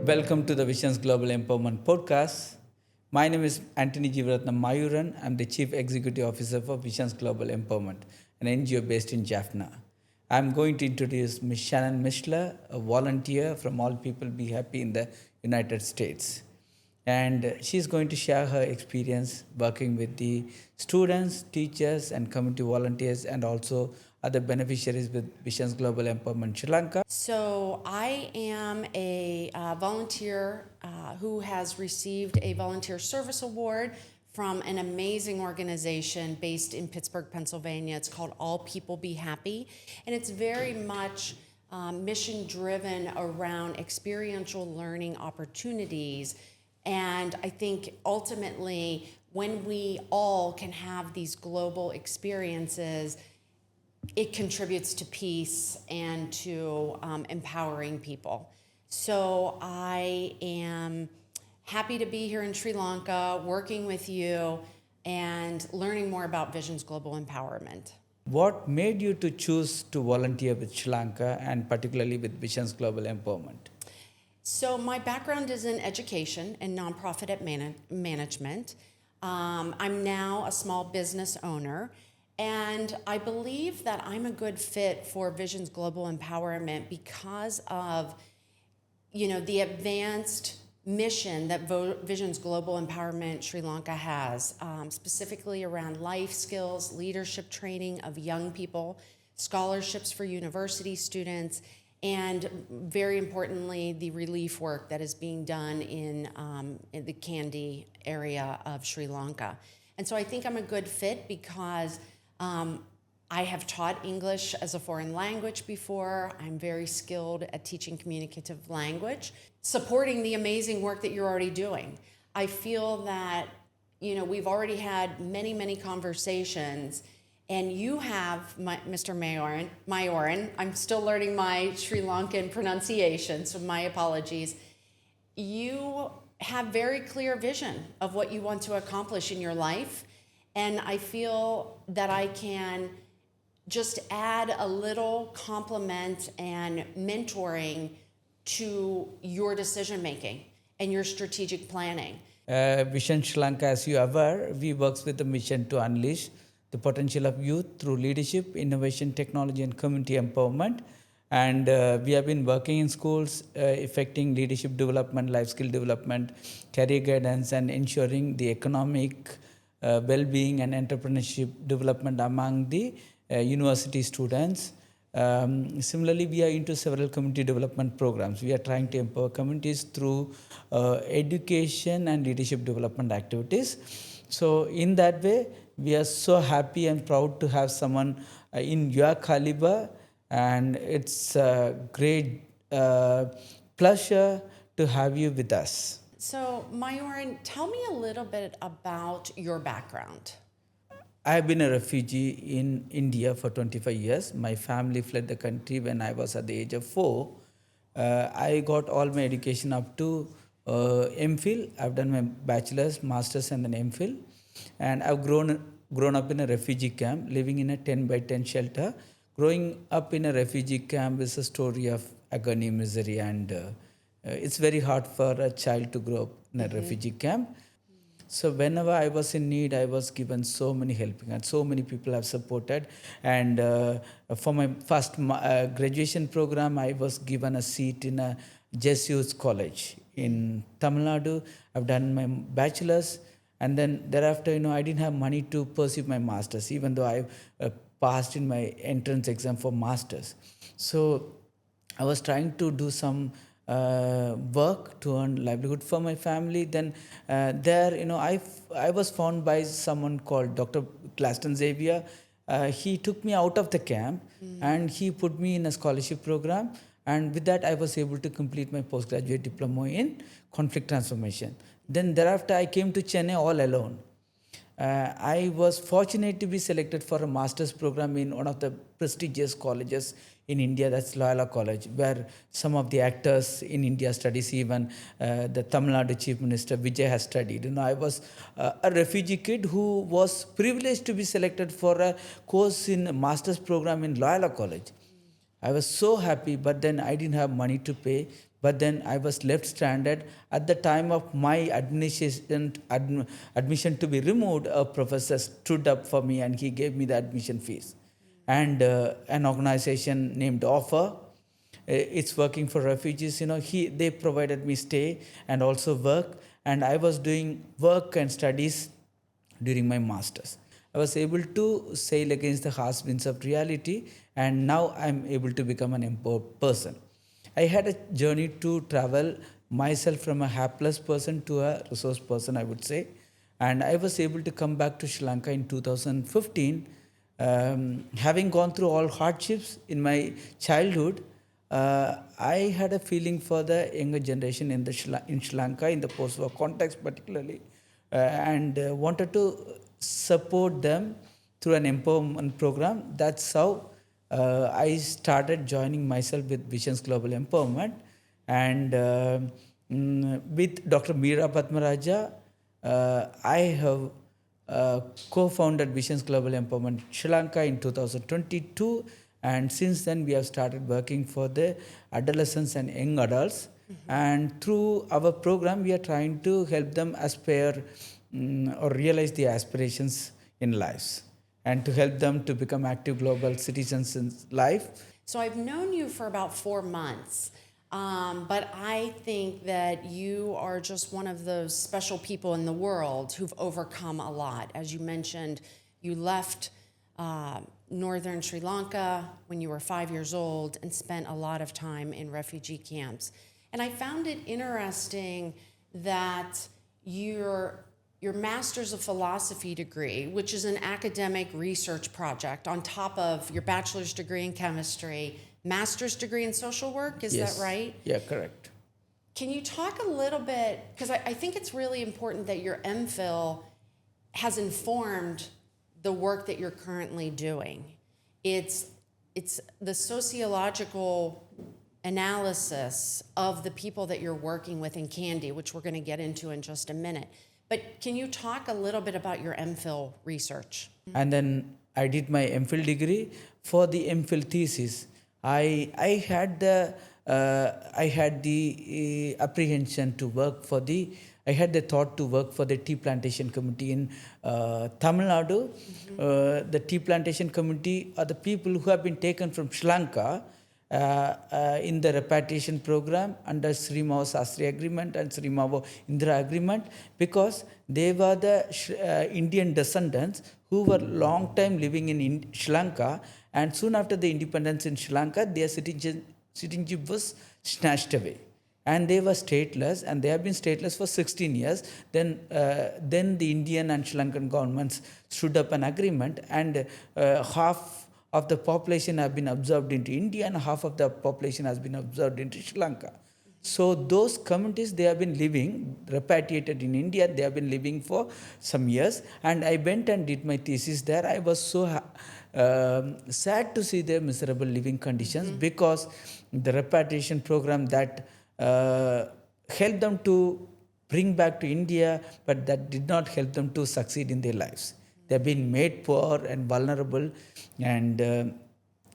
Welcome to the Vision's Global Empowerment Podcast. My name is Anthony Jivaratnam Mayuran. I'm the Chief Executive Officer for Vision's Global Empowerment, an NGO based in Jaffna. I'm going to introduce Ms. Shannon Mishler, a volunteer from All People Be Happy in the United States. And she's going to share her experience working with the students, teachers, and community volunteers, and also other beneficiaries with Vision's Global Empowerment Sri Lanka. So I am a volunteer who has received a volunteer service award from an amazing organization based in Pittsburgh, Pennsylvania. It's called All People Be Happy, and it's very much mission driven around experiential learning opportunities. And I think ultimately, when we all can have these global experiences, it contributes to peace and to empowering people. So I am happy to be here in Sri Lanka, working with you and learning more about Vision's global empowerment. What made you to choose to volunteer with Sri Lanka and particularly with Vision's Global Empowerment? So my background is in education and nonprofit management. I'm now a small business owner. And I believe that I'm a good fit for Vision's global empowerment because of, the advanced mission that Vision's global empowerment Sri Lanka has, specifically around life skills, leadership training of young people, scholarships for university students, and very importantly, the relief work that is being done in the Kandy area of Sri Lanka. And so I think I'm a good fit because I have taught English as a foreign language before. I'm very skilled at teaching communicative language, supporting the amazing work that you're already doing. I feel that, we've already had many, many conversations, and you have, Mr. Mayuran, I'm still learning my Sri Lankan pronunciation, so my apologies. You have very clear vision of what you want to accomplish in your life. And I feel that I can just add a little compliment and mentoring to your decision making and your strategic planning. Vision Sri Lanka, as you are aware, we work with the mission to unleash the potential of youth through leadership, innovation, technology, and community empowerment. And we have been working in schools, effecting leadership development, life skill development, career guidance, and ensuring the economic well-being and entrepreneurship development among the university students. Similarly, we are into several community development programs. We are trying to empower communities through education and leadership development activities. So in that way, we are so happy and proud to have someone in your caliber, and it's a great pleasure to have you with us. So, Mayuran, tell me a little bit about your background. I have been a refugee in India for 25 years. My family fled the country when I was at the age of 4. I got all my education up to MPhil. I've done my bachelor's, master's, and then MPhil. And I've grown up in a refugee camp, living in a 10 by 10 shelter. Growing up in a refugee camp is a story of agony, misery, and it's very hard for a child to grow up in a refugee camp. So whenever I was in need, I was given so many helping, and so many people have supported. And for my first graduation program, I was given a seat in a Jesuits college in Tamil Nadu. I've done my bachelor's, and then thereafter, I didn't have money to pursue my master's, even though I passed in my entrance exam for master's. So I was trying to do some work to earn livelihood for my family. Then I was found by someone called Dr. Claston Xavier. He took me out of the camp and he put me in a scholarship program. And with that, I was able to complete my postgraduate diploma in conflict transformation. Then thereafter, I came to Chennai all alone. I was fortunate to be selected for a master's program in one of the prestigious colleges in India, that's Loyola College, where some of the actors in India studies, even the Tamil Nadu Chief Minister Vijay has studied. I was a refugee kid who was privileged to be selected for a course in a master's program in Loyola College. I was so happy, but then I didn't have money to pay. But then I was left stranded. At the time of my admission to be removed, a professor stood up for me and he gave me the admission fees. And an organization named Offer, it's working for refugees. They provided me stay and also work. And I was doing work and studies during my masters. I was able to sail against the harsh winds of reality, and now I'm able to become an empowered person. I had a journey to travel myself from a hapless person to a resource person, I would say. And I was able to come back to Sri Lanka in 2015. Having gone through all hardships in my childhood, I had a feeling for the younger generation in Sri Lanka, in the post-war context particularly, and wanted to support them through an empowerment program. That's how I started joining myself with Vision's Global Empowerment. And with Dr. Meera Padmaraja, I have co-founded Vision's Global Empowerment Sri Lanka in 2022. And since then, we have started working for the adolescents and young adults. And through our program, we are trying to help them aspire or realize their aspirations in lives, and to help them to become active global citizens in life. So I've known you for about 4 months, but I think that you are just one of those special people in the world who've overcome a lot. As you mentioned, you left northern Sri Lanka when you were 5 years old and spent a lot of time in refugee camps. And I found it interesting that your Master's of Philosophy degree, which is an academic research project on top of your bachelor's degree in chemistry, master's degree in social work, is Yes. that right? Yeah, correct. Can you talk a little bit, because I think it's really important that your MPhil has informed the work that you're currently doing. It's the sociological analysis of the people that you're working with in Kandy, which we're going to get into in just a minute. But can you talk a little bit about your MPhil research? And then I did my MPhil degree. For the MPhil thesis, I had the apprehension to work for the. I had the thought to work for the tea plantation community in Tamil Nadu. The tea plantation community are the people who have been taken from Sri Lanka in the repatriation program under Sri Mavo Sastri Agreement and Sri Mavo Indira Agreement, because they were the Indian descendants who were long time living in Sri Lanka, and soon after the independence in Sri Lanka, their citizenship was snatched away. And they were stateless, and they have been stateless for 16 years. Then the Indian and Sri Lankan governments stood up an agreement, and half of the population have been absorbed into India, and half of the population has been absorbed into Sri Lanka. So those communities, they have been living, repatriated in India, they have been living for some years. And I went and did my thesis there. I was so sad to see their miserable living conditions, because the repatriation program that helped them to bring back to India, but that did not help them to succeed in their lives. They've been made poor and vulnerable, and in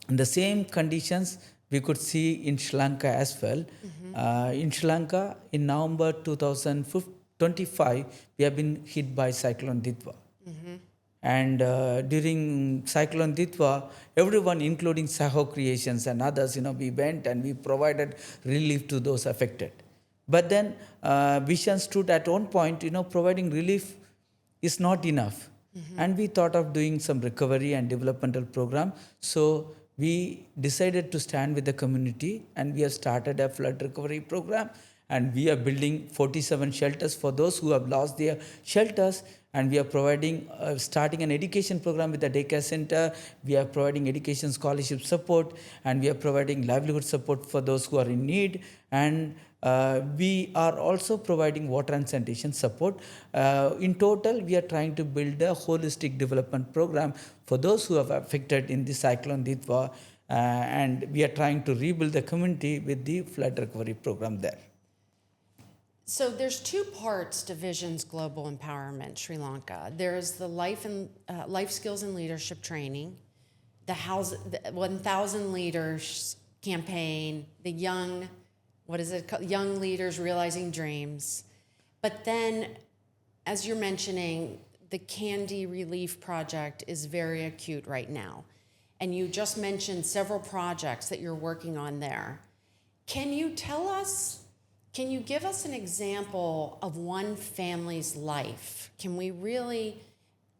the same conditions we could see in Sri Lanka as well. In Sri Lanka, in November 2025, we have been hit by Cyclone Ditwa. And during Cyclone Ditwa, everyone, including Saho Creations and others, we went and we provided relief to those affected. But then Vision stood at one point, providing relief is not enough. And we thought of doing some recovery and developmental program. So we decided to stand with the community, and we have started a flood recovery program. And we are building 47 shelters for those who have lost their shelters. And we are providing, starting an education program with the daycare center. We are providing education scholarship support, and we are providing livelihood support for those who are in need. And we are also providing water and sanitation support. In total, we are trying to build a holistic development program for those who are affected in the Cyclone Ditwa. And we are trying to rebuild the community with the flood recovery program there. So there's two parts to Vision's Global Empowerment Sri Lanka. There's the life skills and leadership training the 1,000 Leaders campaign, the young, what is it called? Young Leaders Realizing Dreams. But then, as you're mentioning, the Kandy Relief Project is very acute right now. And you just mentioned several projects that you're working on there. Can you give us an example of one family's life? Can we really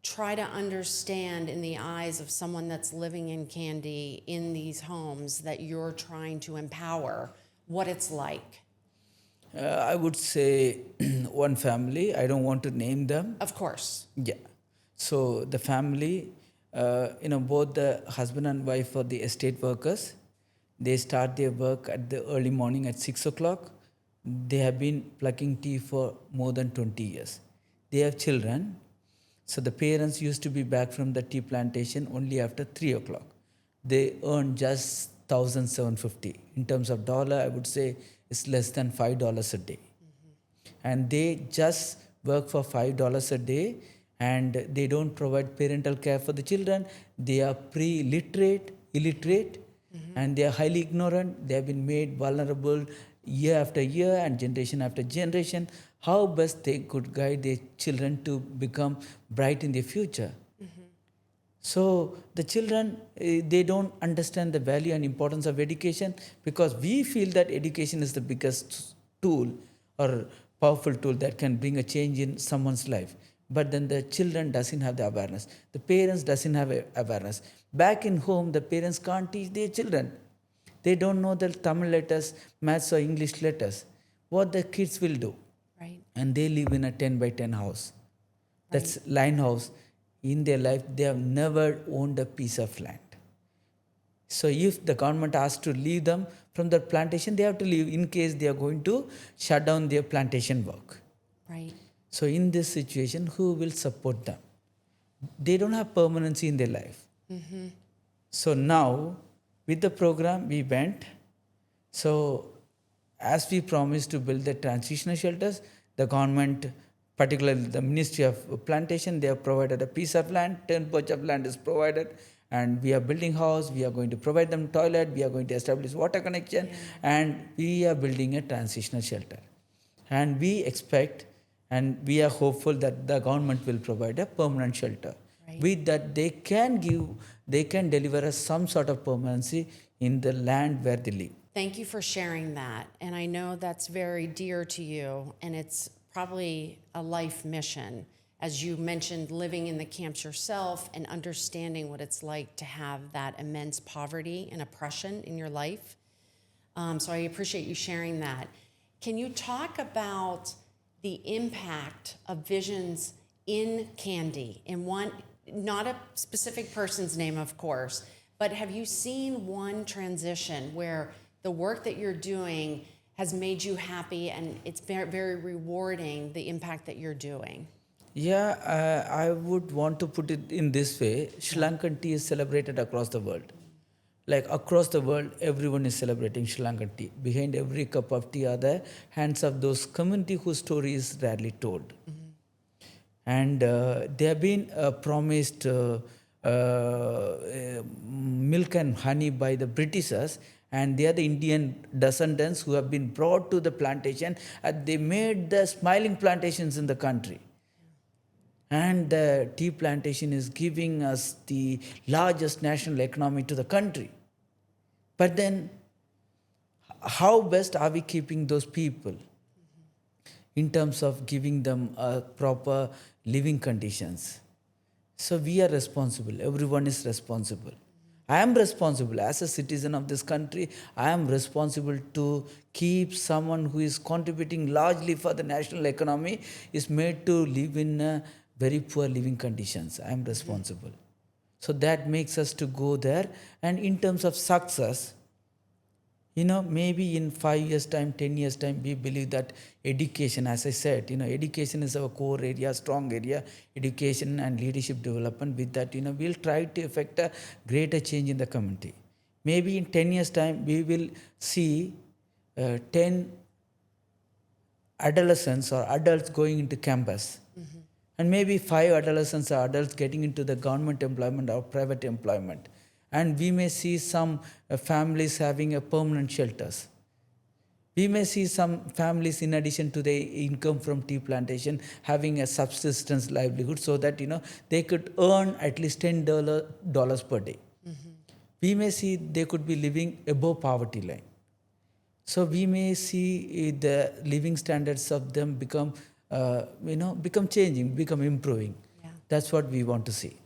try to understand in the eyes of someone that's living in Kandy in these homes that you're trying to empower what it's like? I would say one family. I don't want to name them. Of course. Yeah. So the family, both the husband and wife are the estate workers. They start their work at the early morning at 6 o'clock. They have been plucking tea for more than 20 years. They have children. So the parents used to be back from the tea plantation only after 3 o'clock. They earn just 1,750. In terms of dollar, I would say it's less than $5 a day. And they just work for $5 a day, and they don't provide parental care for the children. They are pre-literate, illiterate, and they are highly ignorant. They have been made vulnerable year after year and generation after generation. How best they could guide their children to become bright in their future. So the children, they don't understand the value and importance of education, because we feel that education is the biggest tool or powerful tool that can bring a change in someone's life. But then the children doesn't have the awareness. The parents doesn't have awareness. Back in home, the parents can't teach their children. They don't know the Tamil letters, maths or English letters. What the kids will do. Right. And they live in a 10 by 10 house. That's line house. In their life, they have never owned a piece of land. So if the government asks to leave them from the plantation, they have to leave in case they are going to shut down their plantation work. Right. So in this situation, who will support them? They don't have permanency in their life. So now, with the program, we went. So as we promised to build the transitional shelters, the government, particularly the Ministry of Plantation, they have provided a piece of land, 10 patch of land is provided, and we are building house, we are going to provide them toilet, we are going to establish water connection, and we are building a transitional shelter. And we expect and we are hopeful that the government will provide a permanent shelter. Right. With that, they can deliver us some sort of permanency in the land where they live. Thank you for sharing that. And I know that's very dear to you, and it's probably a life mission. As you mentioned, living in the camps yourself and understanding what it's like to have that immense poverty and oppression in your life. So I appreciate you sharing that. Can you talk about the impact of visions in Kandy? In one, not a specific person's name, of course, but have you seen one transition where the work that you're doing has made you happy and it's very, very rewarding, the impact that you're doing? Yeah, I would want to put it in this way. Sri Lankan tea is celebrated across the world. Like across the world, everyone is celebrating Sri Lankan tea. Behind every cup of tea are the hands of those community whose story is rarely told. And they have been promised milk and honey by the Britishers, and they are the Indian descendants who have been brought to the plantation, and they made the smiling plantations in the country. And the tea plantation is giving us the largest national economy to the country. But then, how best are we keeping those people in terms of giving them proper living conditions? So we are responsible. Everyone is responsible. I am responsible as a citizen of this country. I am responsible to keep someone who is contributing largely for the national economy is made to live in very poor living conditions. I am responsible. So that makes us to go there. And in terms of success, maybe in 5 years' time, 10 years' time, we believe that education, as I said, education is our core area, strong area, education and leadership development. With that, we'll try to effect a greater change in the community. Maybe in 10 years' time, we will see 10 adolescents or adults going into campus. And maybe 5 adolescents or adults getting into the government employment or private employment. And we may see some families having a permanent shelters. We may see some families, in addition to their income from tea plantation, having a subsistence livelihood so that they could earn at least $10 per day. We may see they could be living above poverty line. So we may see the living standards of them become changing, become improving. Yeah. That's what we want to see.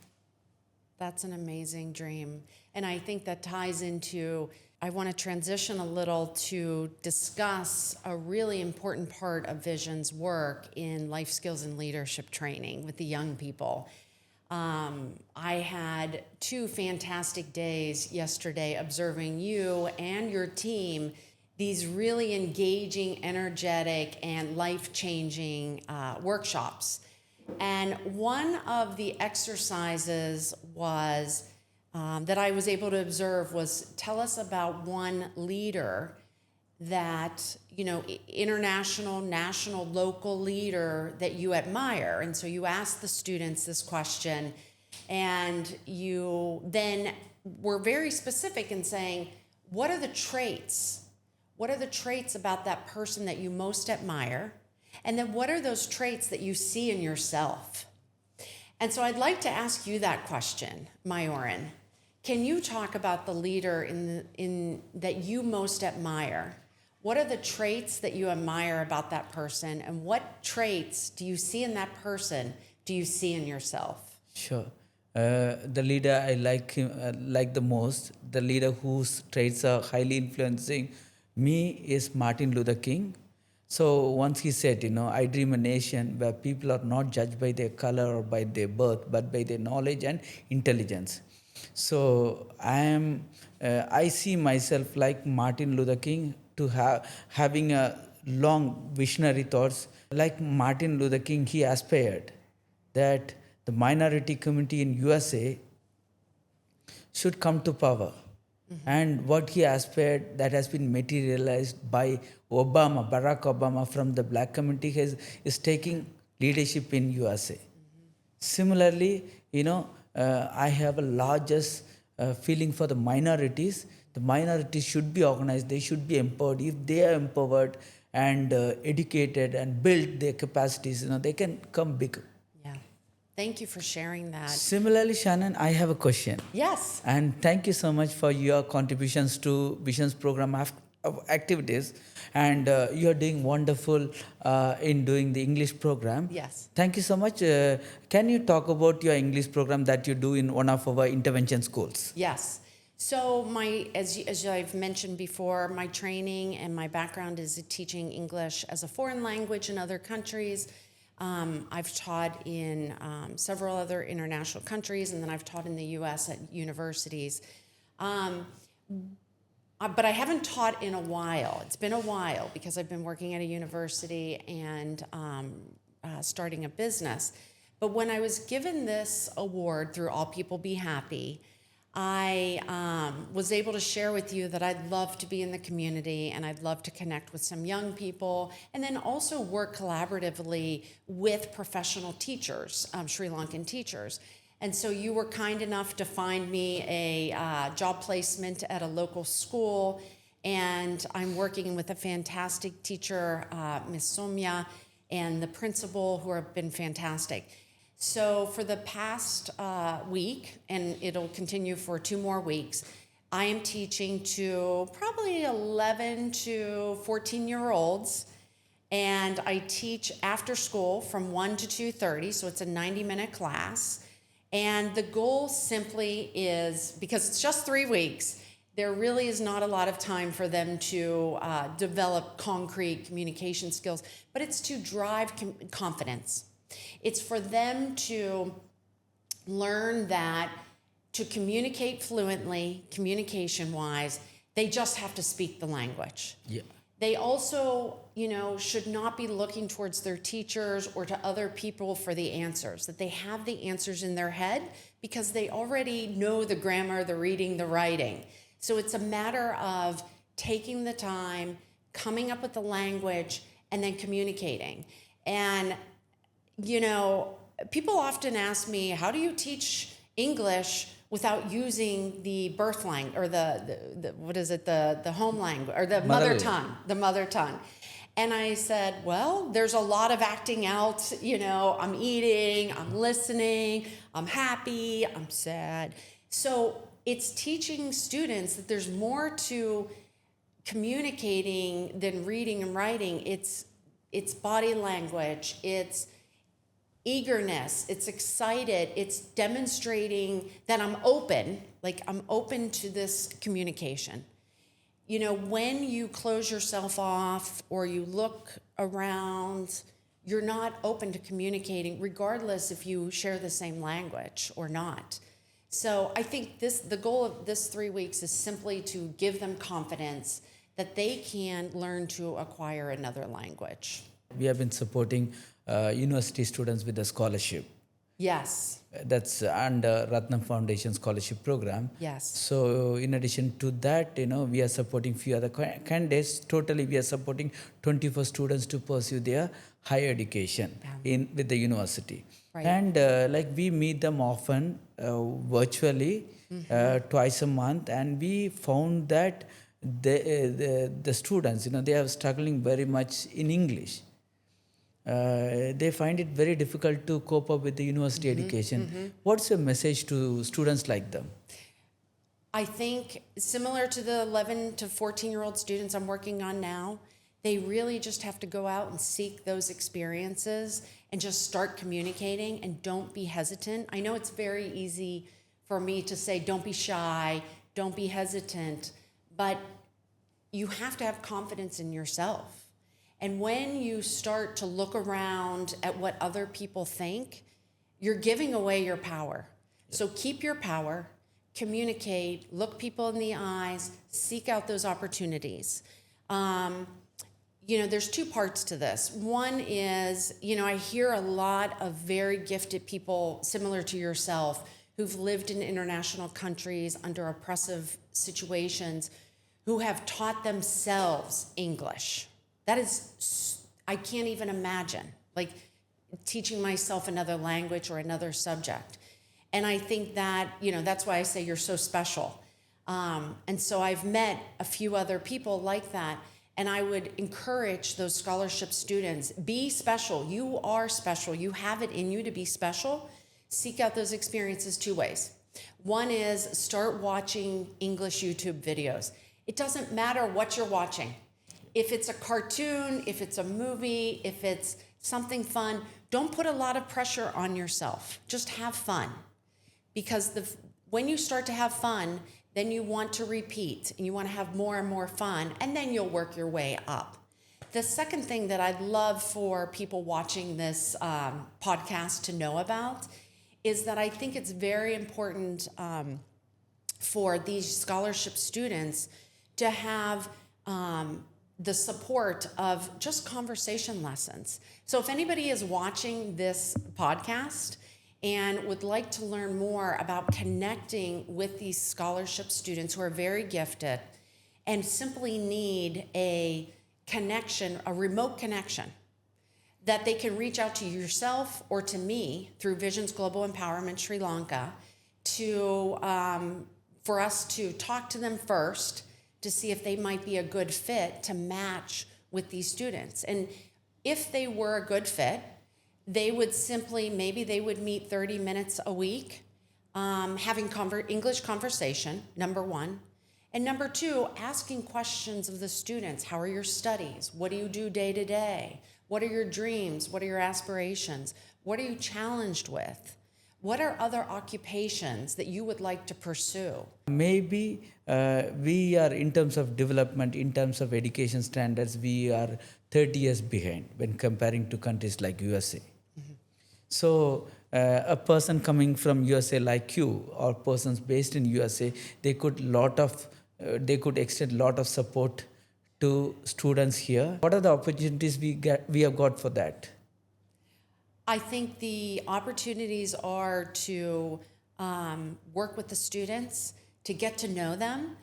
That's an amazing dream. And I think that ties into, I want to transition a little to discuss a really important part of Vision's work in life skills and leadership training with the young people. I had 2 fantastic days yesterday observing you and your team, these really engaging, energetic, and life-changing workshops. And one of the exercises was that I was able to observe was, tell us about one leader that, international, national, local leader that you admire. And so you asked the students this question, and you then were very specific in saying, what are the traits? What are the traits about that person that you most admire? And then what are those traits that you see in yourself? And so I'd like to ask you that question, Mayuran. Can you talk about the leader that you most admire? What are the traits that you admire about that person? And what traits do you see in that person do you see in yourself? Sure. The leader I like the most, the leader whose traits are highly influencing me is Martin Luther King. So once he said, I dream a nation where people are not judged by their color or by their birth, but by their knowledge and intelligence. So I see myself like Martin Luther King to having a long visionary thoughts. Like Martin Luther King, he aspired that the minority community in USA should come to power. And what he aspired, that has been materialized by Barack Obama from the black community is taking leadership in USA. Similarly, I have a largest feeling for the minorities. The minorities should be organized, they should be empowered. If they are empowered and educated and build their capacities, they can come big. Yeah. Thank you for sharing that. Similarly, Shannon, I have a question. Yes. And thank you so much for your contributions to Vision's program of activities. And you are doing wonderful in doing the English program. Yes. Thank you so much. Can you talk about your English program that you do in one of our intervention schools? Yes. So as I've mentioned before, my training and my background is teaching English as a foreign language in other countries. I've taught in several other international countries, and then I've taught in the U.S. at universities. But I haven't taught in a while. It's been a while because I've been working at a university and starting a business. But when I was given this award through All People Be Happy, I was able to share with you that I'd love to be in the community and I'd love to connect with some young people and then also work collaboratively with professional teachers, Sri Lankan teachers. And so you were kind enough to find me a job placement at a local school, and I'm working with a fantastic teacher, Ms. Somya, and the principal, who have been fantastic. So for the past week, and it'll continue for 2 more weeks, I am teaching to probably 11 to 14-year-olds, and I teach after school from 1 to 2:30, so it's a 90-minute class. And the goal simply is, because it's just 3 weeks, there really is not a lot of time for them to develop concrete communication skills, but it's to drive confidence. It's for them to learn that to communicate fluently, communication-wise, they just have to speak the language. Yeah. They also, should not be looking towards their teachers or to other people for the answers, that they have the answers in their head because they already know the grammar, the reading, the writing. So it's a matter of taking the time, coming up with the language, and then communicating. And, people often ask me, how do you teach English without using the birth language or the what is it, the home language or the mother tongue. And I said, well, there's a lot of acting out, I'm eating, I'm listening, I'm happy, I'm sad. So it's teaching students that there's more to communicating than reading and writing. It's body language, it's eagerness, it's excited, it's demonstrating that I'm open, like I'm open to this communication. When you close yourself off or you look around, you're not open to communicating, regardless if you share the same language or not. So I think the goal of this 3 weeks is simply to give them confidence that they can learn to acquire another language. We have been supporting university students with a scholarship. Yes. That's under Ratnam Foundation scholarship program. Yes. So in addition to that, we are supporting few other candidates. Totally, we are supporting 24 students to pursue their higher education with the university. Right. And we meet them often virtually, twice a month, and we found that the students, they are struggling very much in English. They find it very difficult to cope up with the university education. What's your message to students like them? I think similar to the 11 to 14-year-old students I'm working on now, they really just have to go out and seek those experiences and just start communicating and don't be hesitant. I know it's very easy for me to say, don't be shy, don't be hesitant, but you have to have confidence in yourself. And when you start to look around at what other people think, you're giving away your power. So keep your power, communicate, look people in the eyes, seek out those opportunities. There's two parts to this. One is, I hear a lot of very gifted people similar to yourself who've lived in international countries under oppressive situations who have taught themselves English. That is, I can't even imagine, like teaching myself another language or another subject. And I think that, that's why I say you're so special. And so I've met a few other people like that. And I would encourage those scholarship students, be special. You are special. You have it in you to be special. Seek out those experiences two ways. One is start watching English YouTube videos. It doesn't matter what you're watching. If it's a cartoon, if it's a movie, if it's something fun, don't put a lot of pressure on yourself. Just have fun. Because when you start to have fun, then you want to repeat and you want to have more and more fun, and then you'll work your way up. The second thing that I'd love for people watching this podcast to know about is that I think it's very important for these scholarship students to have the support of just conversation lessons. So if anybody is watching this podcast and would like to learn more about connecting with these scholarship students who are very gifted and simply need a connection, a remote connection, that they can reach out to yourself or to me through Vision's Global Empowerment Sri Lanka for us to talk to them first to see if they might be a good fit to match with these students. And if they were a good fit, they would maybe they would meet 30 minutes a week, having English conversation, number one. And number two, asking questions of the students. How are your studies? What do you do day to day? What are your dreams? What are your aspirations? What are you challenged with? What are other occupations that you would like to pursue? Maybe we are, in terms of development, in terms of education standards, we are 30 years behind when comparing to countries like USA. Mm-hmm. So a person coming from USA like you, or persons based in USA, they could extend a lot of support to students here. What are the opportunities we have got for that? I think the opportunities are to work with the students, to get to know them.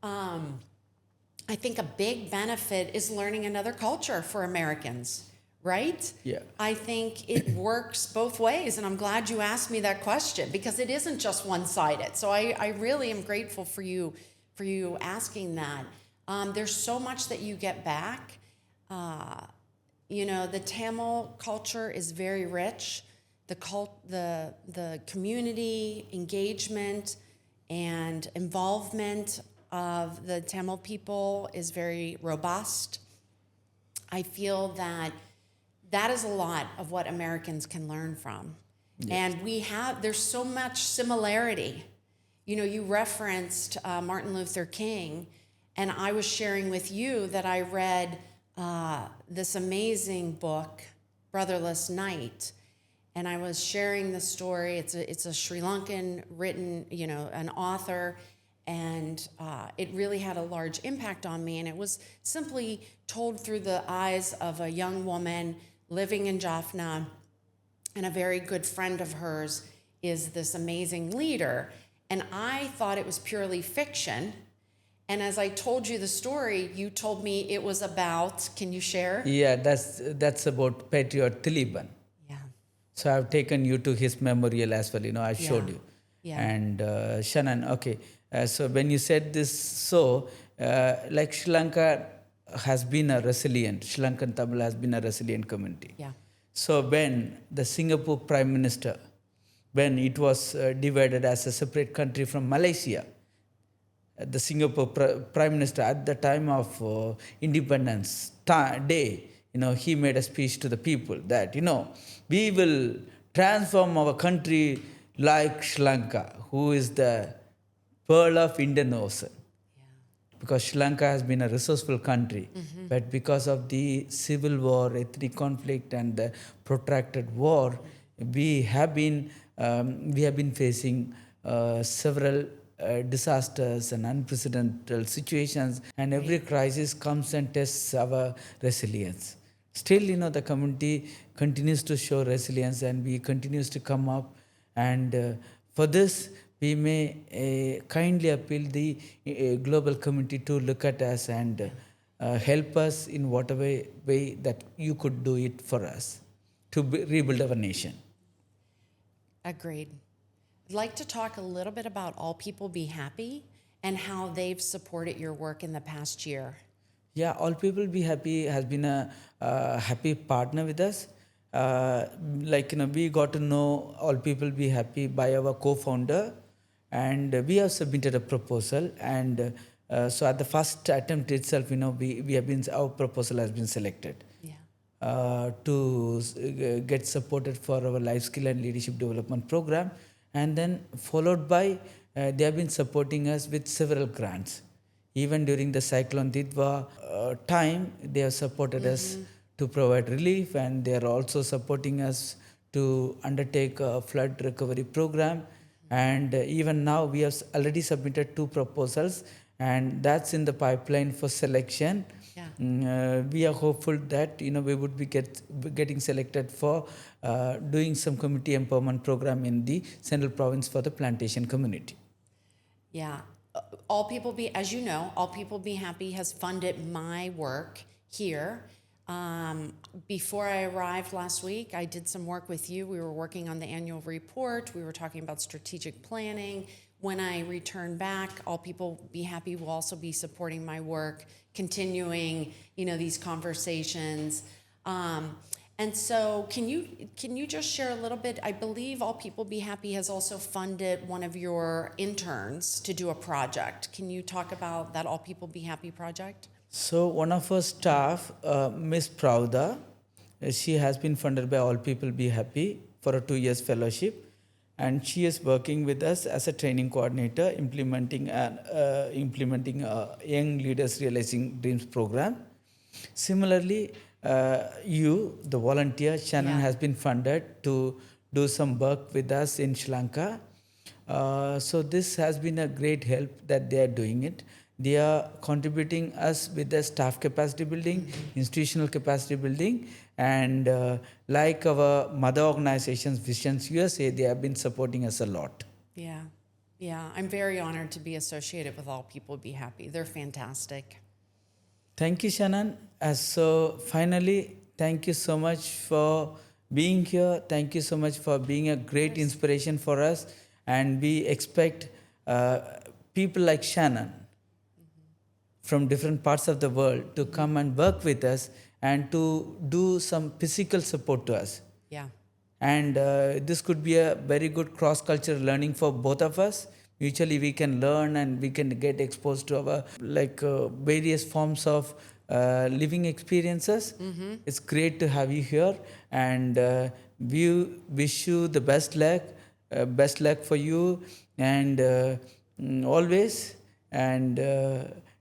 I think a big benefit is learning another culture for Americans, right? Yeah. I think it works both ways, and I'm glad you asked me that question because it isn't just one-sided. So I really am grateful for you asking that. There's so much that you get back. The Tamil culture is very rich. The community engagement and involvement of the Tamil people is very robust. I feel that is a lot of what Americans can learn from. Yes. And there's so much similarity. You referenced Martin Luther King, and I was sharing with you that I read this amazing book, Brotherless Night, and I was sharing the story. It's a Sri Lankan written, an author, and it really had a large impact on me. And it was simply told through the eyes of a young woman living in Jaffna, and a very good friend of hers is this amazing leader. And I thought it was purely fiction. And as I told you the story, you told me it was about, can you share? Yeah, that's about Patriot Taliban. Yeah. So I've taken you to his memorial as well. I showed Yeah. you. Yeah. And Shannon, okay. So when you said this, like Sri Lanka has been a resilient, Sri Lankan Tamil has been a resilient community. Yeah. So when the Singapore Prime Minister, when it was divided as a separate country from Malaysia, the Singapore Prime Minister at the time of Independence Day, he made a speech to the people that, we will transform our country like Sri Lanka, who is the pearl of Indian Ocean. Because Sri Lanka has been a resourceful country, but because of the civil war, ethnic conflict, and the protracted war, we have been facing several disasters and unprecedented situations, and every crisis comes and tests our resilience. Still, the community continues to show resilience, and we continues to come up, and for this, we may kindly appeal the global community to look at us and help us in whatever way that you could do it for us to rebuild our nation. Agreed. I'd like to talk a little bit about All People Be Happy and how they've supported your work in the past year. Yeah, All People Be Happy has been a happy partner with us. We got to know All People Be Happy by our co-founder, and we have submitted a proposal, and so at the first attempt itself, our proposal has been selected. Yeah. To get supported for our life skill and leadership development program, and then followed by they have been supporting us with several grants. Even during the Cyclone Didwa time, they have supported us to provide relief, and they are also supporting us to undertake a flood recovery program. And even now, we have already submitted 2 proposals, and that's in the pipeline for selection. Yeah. We are hopeful that we would be getting selected for doing some community empowerment program in the Central Province for the plantation community. Yeah. As you know, All People Be Happy has funded my work here. Before I arrived last week, I did some work with you. We were working on the annual report. We were talking about strategic planning. When I return back, All People Be Happy will also be supporting my work, continuing, these conversations. And so can you just share a little bit? I believe All People Be Happy has also funded one of your interns to do a project. Can you talk about that All People Be Happy project? So one of our staff, Miss Pravda, she has been funded by All People Be Happy for a 2 years fellowship, and she is working with us as a training coordinator, implementing a Young Leaders Realizing Dreams program. Similarly, the volunteer, Shannon, has been funded to do some work with us in Sri Lanka. So this has been a great help that they are doing it. They are contributing us with the staff capacity building, institutional capacity building, and like our mother organizations, Vision USA, they have been supporting us a lot. Yeah. Yeah. I'm very honored to be associated with All People Be Happy. They're fantastic. Thank you, Shannon. So finally, Thank you so much for being here. Thank you so much for being a great inspiration for us. And we expect people like Shannon from different parts of the world to come and work with us and to do some physical support to us. Yeah. And this could be a very good cross-cultural learning for both of us. Mutually we can learn and we can get exposed to our various forms of living experiences. It's great to have you here, and we wish you the best luck for you, and always, and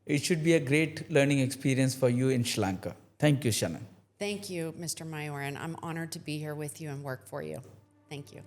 it should be a great learning experience for you in Sri Lanka. Thank you, Shannon. Thank you, Mr. Mayuran. I'm honored to be here with you and work for you. Thank you.